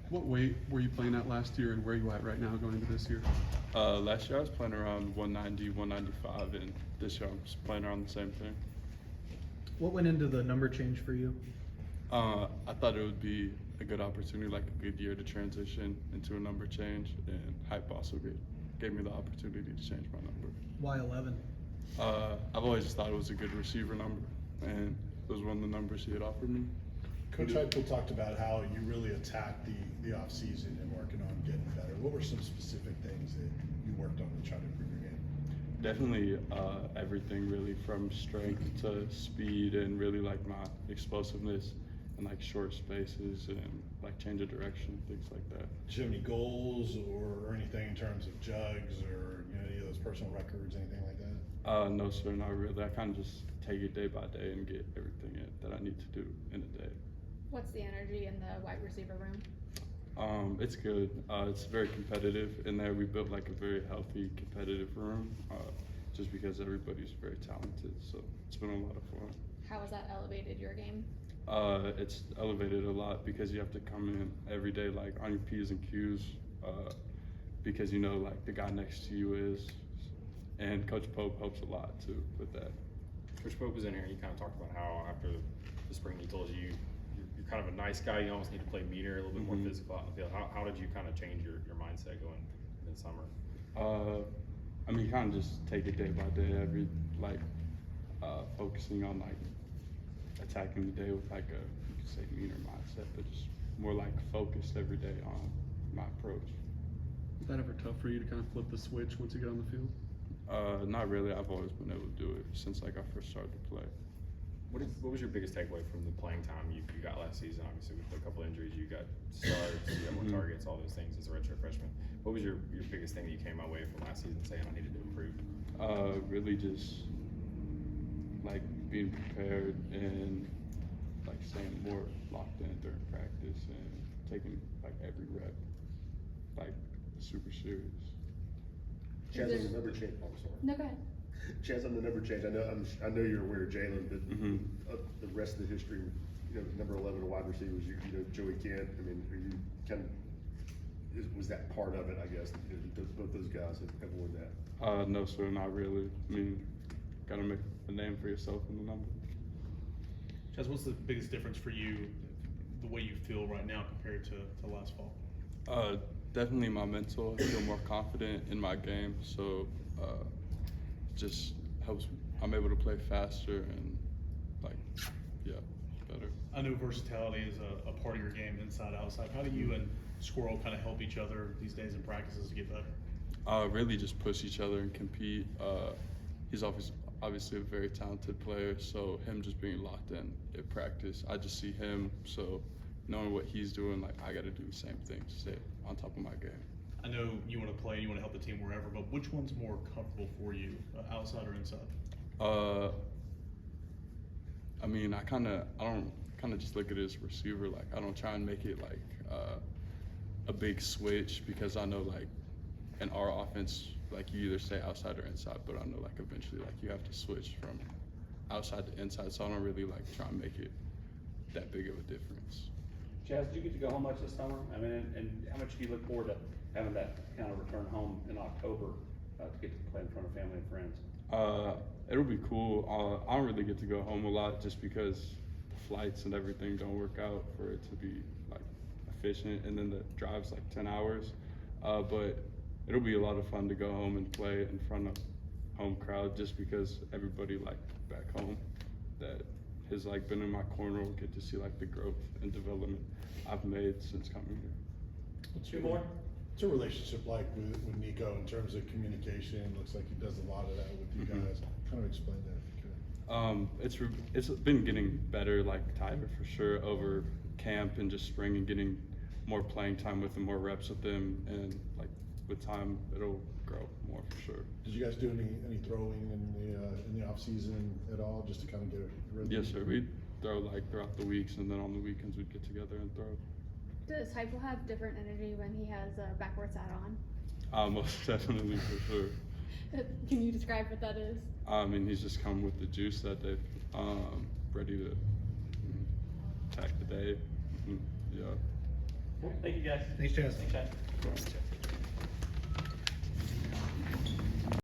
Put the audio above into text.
What weight were you playing at last year, and where are you at right now going into this year? Last year I was playing around 190, 195, and this year I'm just playing around the same thing. What went into the number change for you? I thought it would be a good opportunity, like a good year to transition into a number change, and Hype also gave me the opportunity to change my number. Why 11? I've always just thought it was a good receiver number, and it was one of the numbers he had offered me. Coach Heupel talked about how you really attacked the off season and working on getting better. What were some specific things that you worked on to try to improve your game? Definitely everything, really, from strength to speed, and really like my explosiveness and like short spaces and like change of direction, things like that. Did you have any goals or anything in terms of jugs or any of those personal records, anything like that? No, sir, not really. I kind of just take it day by day and get everything that I need to do in a day. What's the energy in the wide receiver room? It's good. It's very competitive in there. We built like a very healthy, competitive room, just because everybody's very talented. So it's been a lot of fun. How has that elevated your game? It's elevated a lot because you have to come in every day like on your P's and Q's, because you know like the guy next to you is, and Coach Pope helps a lot too with that. Coach Pope was in here and he kind of talked about how after the spring he told you you're kind of a nice guy, you almost need to play meaner, a little bit more physical out in the field. How did you kind of change your mindset going in summer? I mean, kind of just take it day by day, focusing on like attacking the day with like a, you could say, meaner mindset, but just more like focused every day on my approach. Is that ever tough for you to kind of flip the switch once you get on the field? Not really. I've always been able to do it since like I first started to play. What was your biggest takeaway from the playing time you got last season? Obviously, with a couple injuries, you got starts, you got more targets, all those things as a redshirt freshman. What was your biggest thing that you came away from last season saying I needed to improve? Really just like being prepared and like staying more locked in during practice and taking like every rep like super serious. Chaz, on the number change. Oh, sorry. No, go ahead. Chaz, on the number change. I know you're aware of Jalen, but the rest of the history, number 11 wide receivers. You know Joey Kent. I mean, are you kind of was that part of it? I guess both those guys have worn that. No, sir, not really. I mean, gotta make a name for yourself in the number. Chaz, what's the biggest difference for you, the way you feel right now compared to last fall? Definitely my mental. I feel more confident in my game, so just helps. I'm able to play faster and better. I know versatility is a part of your game, inside, outside. How do you and Squirrel kind of help each other these days in practices to get better? Really just push each other and compete. He's obviously a very talented player, so him just being locked in at practice, I just see him, so knowing what he's doing, like I got to do the same thing to stay on top of my game. I know you want to play, you want to help the team wherever, but which one's more comfortable for you, outside or inside? I mean, I don't just look at it as receiver. Like I don't try and make it like a big switch, because I know like in our offense, like you either stay outside or inside, but I know like eventually like you have to switch from outside to inside, so I don't really like try and make it that big of a difference. Chaz, did you get to go home much this summer? I mean, and how much do you look forward to having that kind of return home in October to get to play in front of family and friends? It'll be cool. I don't really get to go home a lot just because the flights and everything don't work out for it to be like efficient, and then the drive's like 10 hours. But it'll be a lot of fun to go home and play in front of home crowd, just because everybody like back home that has like been in my corner will get to see like the growth and development I've made since coming here. What's your relationship like with Nico in terms of communication? Looks like he does a lot of that with you guys. Kind of explain that if you could. It's been getting better, like tighter for sure over camp and just spring, and getting more playing time with him, more reps with him, and like with time it'll grow more for sure. Did you guys do any throwing in the off season at all, just to kind of get a rhythm? Yes, sir. We throw like throughout the weeks, and then on the weekends we'd get together and throw. Does Heupel have different energy when he has a backwards hat on? Most definitely, for sure. Can you describe what that is? I mean, he's just come with the juice that day, ready to attack the day. Yeah. Thank you, guys. Thanks, Chaz. Thanks, Chad.